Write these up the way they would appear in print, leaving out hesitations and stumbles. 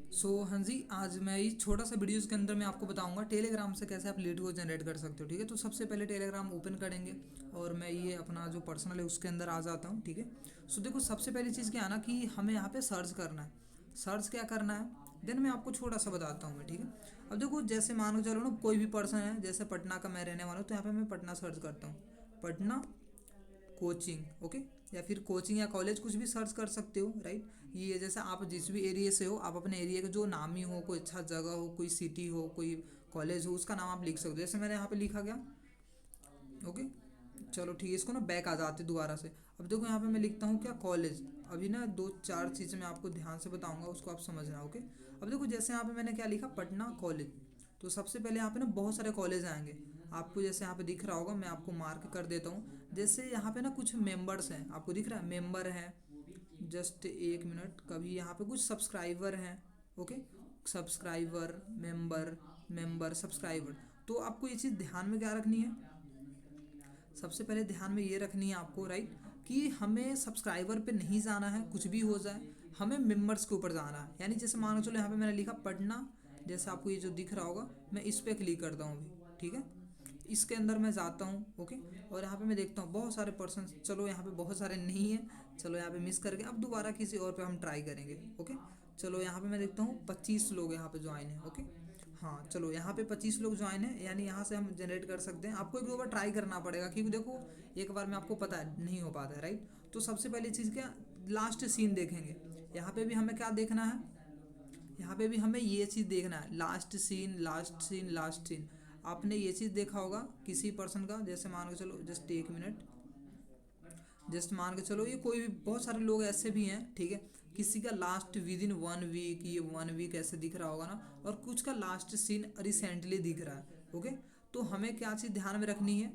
हाँ जी, आज मैं इस छोटा सा वीडियोज़ के अंदर मैं आपको बताऊंगा टेलीग्राम से कैसे आप लीड को जनरेट कर सकते हो। ठीक है, तो सबसे पहले टेलीग्राम ओपन करेंगे और मैं ये अपना जो पर्सनल है उसके अंदर आ जाता हूँ। ठीक है, देखो सबसे पहली चीज़ क्या है ना कि हमें यहाँ पे सर्च करना है। सर्च क्या करना है देन मैं आपको छोटा सा बताता हूँ मैं। ठीक है, अब देखो जैसे मान के चलो ना कोई भी पर्सन है, जैसे पटना का मैं रहने वाला हूँ, तो यहाँ पे मैं पटना सर्च करता हूँ। पटना कोचिंग, ओके, या फिर कोचिंग या कॉलेज कुछ भी सर्च कर सकते हो, राइट। ये जैसे आप जिस भी एरिया से हो, आप अपने एरिया का जो नामी हो, कोई अच्छा जगह हो, कोई सिटी हो, कोई कॉलेज हो, उसका नाम आप लिख सकते हो। जैसे मैंने यहाँ पे लिखा गया, ओके। चलो ठीक है, इसको ना बैक आ जाते दोबारा से। अब देखो यहाँ पे मैं लिखता हूँ क्या, कॉलेज। अभी ना दो चार चीज़ें मैं आपको ध्यान से बताऊंगा, उसको आप समझना, ओके। अब देखो जैसे यहाँ पे मैंने क्या लिखा, पटना कॉलेज। तो सबसे पहले यहाँ पे ना बहुत सारे कॉलेज आएंगे आपको, जैसे यहाँ पे दिख रहा होगा, मैं आपको मार्क कर देता हूँ। जैसे यहाँ पे ना कुछ मेंबर्स हैं, आपको दिख रहा है मेंबर हैं। जस्ट एक मिनट, कभी यहाँ पे कुछ सब्सक्राइबर हैं, okay. Subscriber, member, member, subscriber. तो आपको ये चीज़ ध्यान में क्या रखनी है, सबसे पहले ध्यान में ये रखनी है आपको, राइट, कि हमें सब्सक्राइबर पे नहीं जाना है कुछ भी हो जाए, हमें मेंबर्स के ऊपर जाना है। यानी जैसे मान लो चलो यहाँ पे मैंने लिखा पढ़ना, जैसे आपको ये जो दिख रहा होगा, मैं इस पर क्लिक करता हूँ अभी। ठीक है, इसके अंदर मैं जाता हूँ, ओके। और यहाँ पे मैं देखता हूँ बहुत सारे पर्सन, चलो यहाँ पे बहुत सारे नहीं है, चलो यहाँ पे मिस करके अब दोबारा किसी और पे हम ट्राई करेंगे, ओके। चलो यहाँ पे मैं देखता हूँ 25 लोग यहाँ पे ज्वाइन है, ओके। हाँ चलो यहाँ पे 25 लोग ज्वाइन है, यानी यहाँ से हम जनरेट कर सकते हैं। आपको एक दो बार ट्राई करना पड़ेगा, क्योंकि देखो एक बार में आपको पता है नहीं हो पाता है, राइट। तो सबसे पहली चीज़ क्या, लास्ट सीन देखेंगे। यहाँ पे भी हमें क्या देखना है, यहाँ पे भी हमें ये चीज़ देखना है, last scene, last scene, last scene. आपने ये चीज़ देखा होगा किसी पर्सन का, जैसे मान के चलो, जस्ट एक मिनट, जस्ट मान के चलो ये कोई भी, बहुत सारे लोग ऐसे भी हैं, ठीक है। किसी का लास्ट विद इन 1 वीक, ये 1 वीक ऐसे दिख रहा होगा ना, और कुछ का लास्ट सीन रिसेंटली दिख रहा है, ओके। तो हमें क्या चीज़ ध्यान में रखनी है,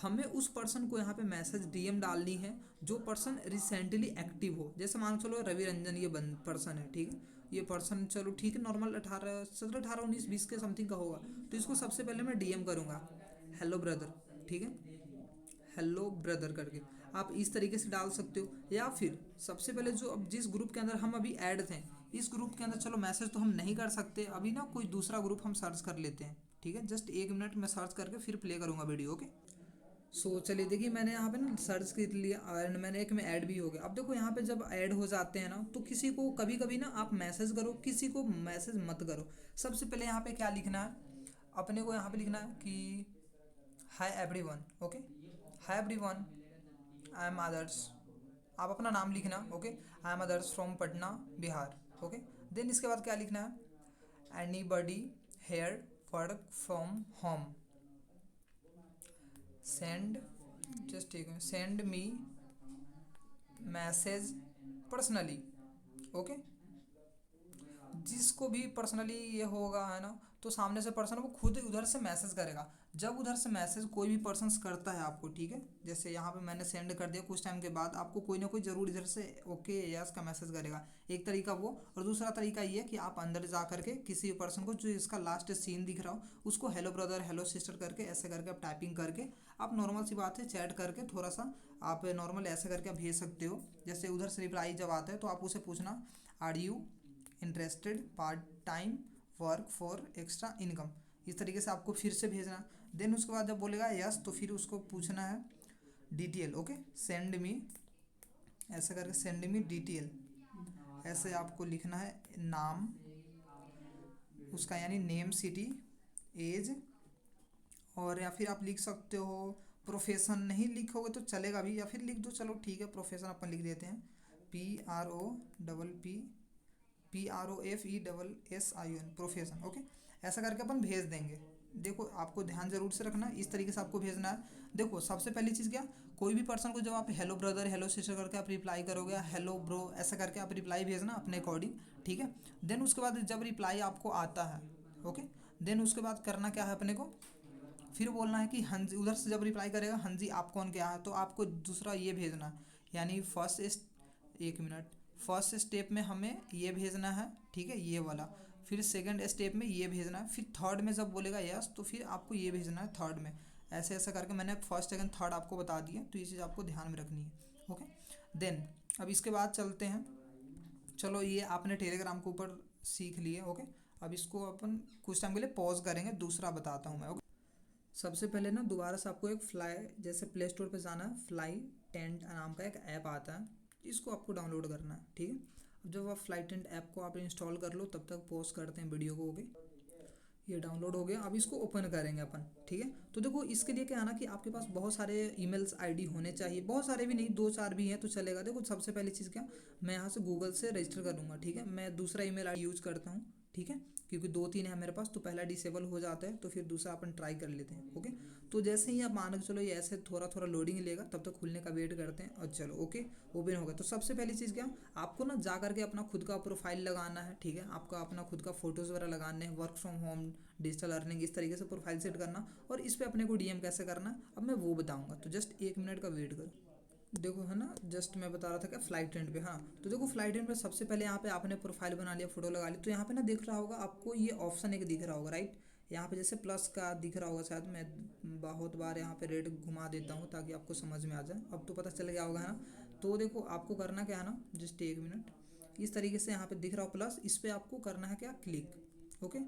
हमें उस पर्सन को यहाँ पे मैसेज डीएम डालनी है जो पर्सन रिसेंटली एक्टिव हो। जैसे मान चलो रवि रंजन ये बंद पर्सन है, ठीक है। ये पर्सन चलो ठीक है, नॉर्मल 18 17 18 19 20 के समथिंग का होगा। तो इसको सबसे पहले मैं डीएम करूँगा, हेलो ब्रदर, ठीक है, हेलो ब्रदर करके। आप इस तरीके से डाल सकते हो, या फिर सबसे पहले जो अब जिस ग्रुप के अंदर हम अभी ऐड थे, इस ग्रुप के अंदर चलो मैसेज तो हम नहीं कर सकते अभी ना, कोई दूसरा ग्रुप हम सर्च कर लेते हैं। ठीक है, जस्ट एक मिनट में सर्च करके फिर प्ले करूंगा वीडियो, ओके। चलिए देखिए, मैंने यहाँ पे ना सर्च कर लिया एंड मैंने एक में ऐड भी हो गया। अब देखो यहाँ पे जब ऐड हो जाते हैं ना, तो किसी को कभी कभी ना आप मैसेज करो, किसी को मैसेज मत करो। सबसे पहले यहाँ पे क्या लिखना है, अपने को यहाँ पे लिखना है कि hi everyone, okay. Hi everyone, I am Adarsh. आप अपना नाम लिखना, okay. I am Adarsh from Patna, Bihar, okay. Then इसके बाद क्या लिखना है, anybody here work from home, send, just ठीक है, send me message personally, okay. जिसको भी पर्सनली ये होगा है ना, तो सामने से पर्सन वो खुद उधर से मैसेज करेगा। जब उधर से मैसेज कोई भी पर्सन करता है आपको, ठीक है, जैसे यहाँ पे मैंने सेंड कर दिया, कुछ टाइम के बाद आपको कोई ना कोई जरूर इधर से ओके यस का मैसेज करेगा। एक तरीका वो, और दूसरा तरीका ये कि आप अंदर जा करके किसी पर्सन को जो इसका लास्ट सीन दिख रहा हो उसको हेलो ब्रदर, हेलो सिस्टर करके ऐसे करके आप टाइपिंग करके, आप नॉर्मल सी बात है चैट करके थोड़ा सा आप नॉर्मल ऐसे करके आप भेज सकते हो। जैसे उधर से रिप्लाई जब आता है तो आप उसे पूछना, are you interested part time work for extra income, इस तरीके से आपको फिर से भेजना। देन उसके बाद जब बोलेगा यस, तो फिर उसको पूछना है डिटेल, ओके। सेंड मी, ऐसा करके सेंड मी डिटेल, ऐसे आपको लिखना है नाम उसका, यानी नेम, सिटी, एज, और या फिर आप लिख सकते हो प्रोफेशन, नहीं लिखोगे तो चलेगा भी, या फिर लिख दो, चलो ठीक है, प्रोफेशन अपन लिख देते हैं, PROFESSION, प्रोफेशन, ओके। ऐसा करके अपन भेज देंगे। देखो आपको ध्यान जरूर से रखना, इस तरीके से आपको भेजना है। देखो सबसे पहली चीज़ क्या, कोई भी पर्सन को जब आप हेलो ब्रदर, हेलो सिस्टर करके आप रिप्लाई करोगे, हेलो ब्रो ऐसा करके आप रिप्लाई भेजना अपने अकॉर्डिंग, ठीक है। देन उसके बाद जब रिप्लाई आपको आता है, ओके, देन उसके बाद करना क्या है अपने को, फिर बोलना है कि हाँ जी, उधर से जब रिप्लाई करेगा हाँ जी आप कौन क्या है, तो आपको दूसरा ये भेजना है, यानी एक मिनट, फर्स्ट स्टेप में हमें ये भेजना है, ठीक है, ये वाला। फिर सेकंड स्टेप में ये भेजना है, फिर थर्ड में जब बोलेगा यस तो फिर आपको ये भेजना है थर्ड में। ऐसे ऐसा करके मैंने फर्स्ट सेकंड थर्ड आपको बता दिया, तो ये चीज़ आपको ध्यान में रखनी है, ओके। देन अब इसके बाद चलते हैं, चलो ये आपने टेलीग्राम के ऊपर सीख लिया। ओके, अब इसको अपन कुछ टाइम के लिए पॉज करेंगे, दूसरा बताता हूँ मैं। ओके, सबसे पहले ना दोबारा से आपको एक फ्लाई, जैसे प्ले स्टोर पे जाना है, फ्लाई टेंट नाम का एक ऐप आता है, इसको आपको डाउनलोड करना है। ठीक है, अब जब आप फ्लाई टेंट ऐप को आप इंस्टॉल कर लो तब तक पॉज करते हैं वीडियो को। ओके, ये डाउनलोड हो गया, अब इसको ओपन करेंगे अपन। ठीक है, तो देखो इसके लिए क्या है ना कि आपके पास बहुत सारे ईमेल्स आईडी होने चाहिए, बहुत सारे भी नहीं, दो चार भी हैं तो चलेगा। देखो सबसे पहली चीज़ क्या, मैं यहाँ से गूगल से रजिस्टर करूँगा। ठीक है, मैं दूसरा ईमेल आई यूज़ करता हूँ। ठीक है, क्योंकि दो तीन है मेरे पास, तो पहला डिसेबल हो जाता है तो फिर दूसरा अपन ट्राई कर लेते हैं। ओके, तो जैसे ही आप मान के चलो ये ऐसे थोड़ा थोड़ा लोडिंग लेगा, तब तक खुलने का वेट करते हैं। और चलो ओके, ओपन हो गया। तो सबसे पहली चीज़ क्या, आपको ना जा करके अपना खुद का प्रोफाइल लगाना है। ठीक है, आपका अपना खुद का फोटोज़ वगैरह लगाने हैं, work from home, digital earning, इस तरीके से प्रोफाइल सेट करना, और इस पर अपने को डीएम कैसे करना है अब मैं वो बताऊंगा। तो जस्ट 1 मिनट का वेट करो। देखो है ना, जस्ट मैं बता रहा था क्या, फ्लाइट एंड पे। हाँ, तो देखो फ्लाइट एंड पे सबसे पहले यहाँ पे आपने प्रोफाइल बना लिया, फोटो लगा ली, तो यहाँ पे ना दिख रहा होगा आपको, ये ऑप्शन एक दिख रहा होगा राइट, यहाँ पे जैसे प्लस का दिख रहा होगा शायद, मैं बहुत बार यहाँ पे रेड घुमा देता हूँ ताकि आपको समझ में आ जाए। अब तो पता चल गया होगा है ना। तो देखो आपको करना क्या है ना, जस्ट 1 मिनट, इस तरीके से यहाँ पे दिख रहा हो प्लस, इस पर आपको करना है क्या, क्लिक। ओके,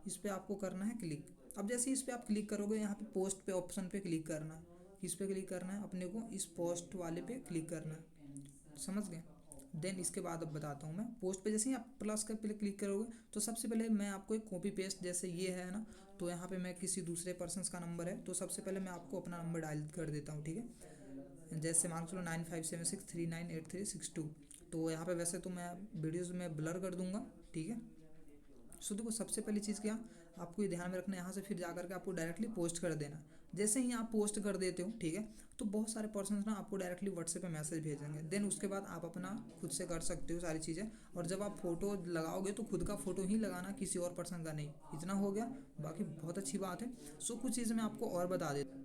इस पर आपको करना है क्लिक। अब जैसे इस पर आप क्लिक करोगे, यहाँ पे पोस्ट पे ऑप्शन पे क्लिक करना है, किस पे क्लिक करना है अपने को, इस पोस्ट वाले पे क्लिक करना है, समझ गए। देन इसके बाद अब बताता हूँ मैं, पोस्ट पे जैसे ही आप प्लस का पे क्लिक करोगे तो सबसे पहले मैं आपको एक कॉपी पेस्ट, जैसे ये है ना, तो यहाँ पे मैं किसी दूसरे पर्सन का नंबर है, तो सबसे पहले मैं आपको अपना नंबर डायल कर देता हूँ। ठीक है, जैसे मान चलो 9576398362। तो यहाँ पे वैसे तो मैं वीडियोज़ में ब्लर कर दूंगा। ठीक है, सो देखो सबसे पहली चीज़ क्या, आपको ये ध्यान में रखना है, यहाँ से फिर जा करके आपको डायरेक्टली पोस्ट कर देना। जैसे ही आप पोस्ट कर देते हो, ठीक है, तो बहुत सारे पर्सन ना आपको डायरेक्टली व्हाट्सएप पे मैसेज भेजेंगे। देन उसके बाद आप अपना खुद से कर सकते हो सारी चीज़ें। और जब आप फोटो लगाओगे तो खुद का फोटो ही लगाना, किसी और पर्सन का नहीं। इतना हो गया, बाकी बहुत अच्छी बात है। सो कुछ चीज़ मैं आपको और बता देता हूँ।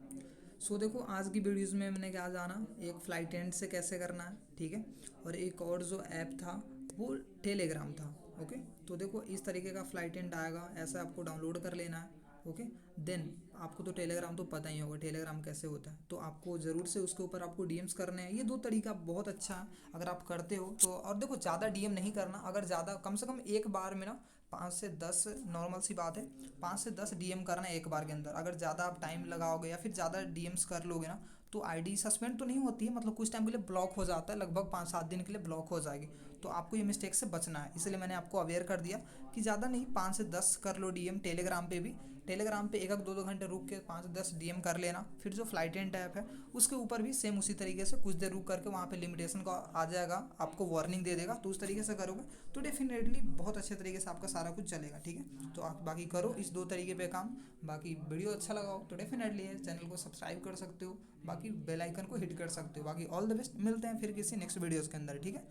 सो देखो आज की वीडियोज़ में मैंने क्या जाना, एक फ्लाइट एंड से कैसे करना है, ठीक है, और एक और जो ऐप था वो टेलीग्राम था। ओके, तो देखो इस तरीके का फ्लाइट एंड आएगा, ऐसा आपको डाउनलोड कर लेना है। ओके, देन आपको तो टेलीग्राम तो पता ही होगा टेलीग्राम कैसे होता है, तो आपको ज़रूर से उसके ऊपर आपको डीएम्स करने हैं। ये दो तरीका बहुत अच्छा है अगर आप करते हो तो। और देखो ज़्यादा डीएम नहीं करना, अगर ज़्यादा कम से कम एक बार में ना 5 से 10, नॉर्मल सी बात है, 5 से 10 डीएम करना है एक बार के अंदर। अगर ज़्यादा आप टाइम लगाओगे या फिर ज़्यादा डीएम्स कर लोगे ना, तो आईडी सस्पेंड तो नहीं होती है, मतलब कुछ टाइम के लिए ब्लॉक हो जाता है, लगभग 5-7 दिन के लिए ब्लॉक हो जाएगी। तो आपको ये मिस्टेक से बचना है, इसलिए मैंने आपको अवेयर कर दिया कि ज़्यादा नहीं, 5 से 10 कर लो डीएम। टेलीग्राम पे भी, टेलीग्राम पे 1-2 घंटे रुक के 5-10 डीएम कर लेना। फिर जो फ्लाइट एंड ऐप है उसके ऊपर भी सेम उसी तरीके से कुछ देर रुक करके वहाँ पे लिमिटेशन का आ जाएगा, आपको वार्निंग दे देगा, तो उस तरीके से करोगे तो डेफिनेटली बहुत अच्छे तरीके से आपका सारा कुछ चलेगा। ठीक है, तो आप बाकी करो इस दो तरीके पे काम। बाकी वीडियो अच्छा लगा हो तो डेफिनेटली चैनल को सब्सक्राइब कर सकते हो, बाकी बेल आइकन को हिट कर सकते हो। बाकी ऑल द बेस्ट, मिलते हैं फिर किसी नेक्स्ट वीडियोज़ के अंदर। ठीक है।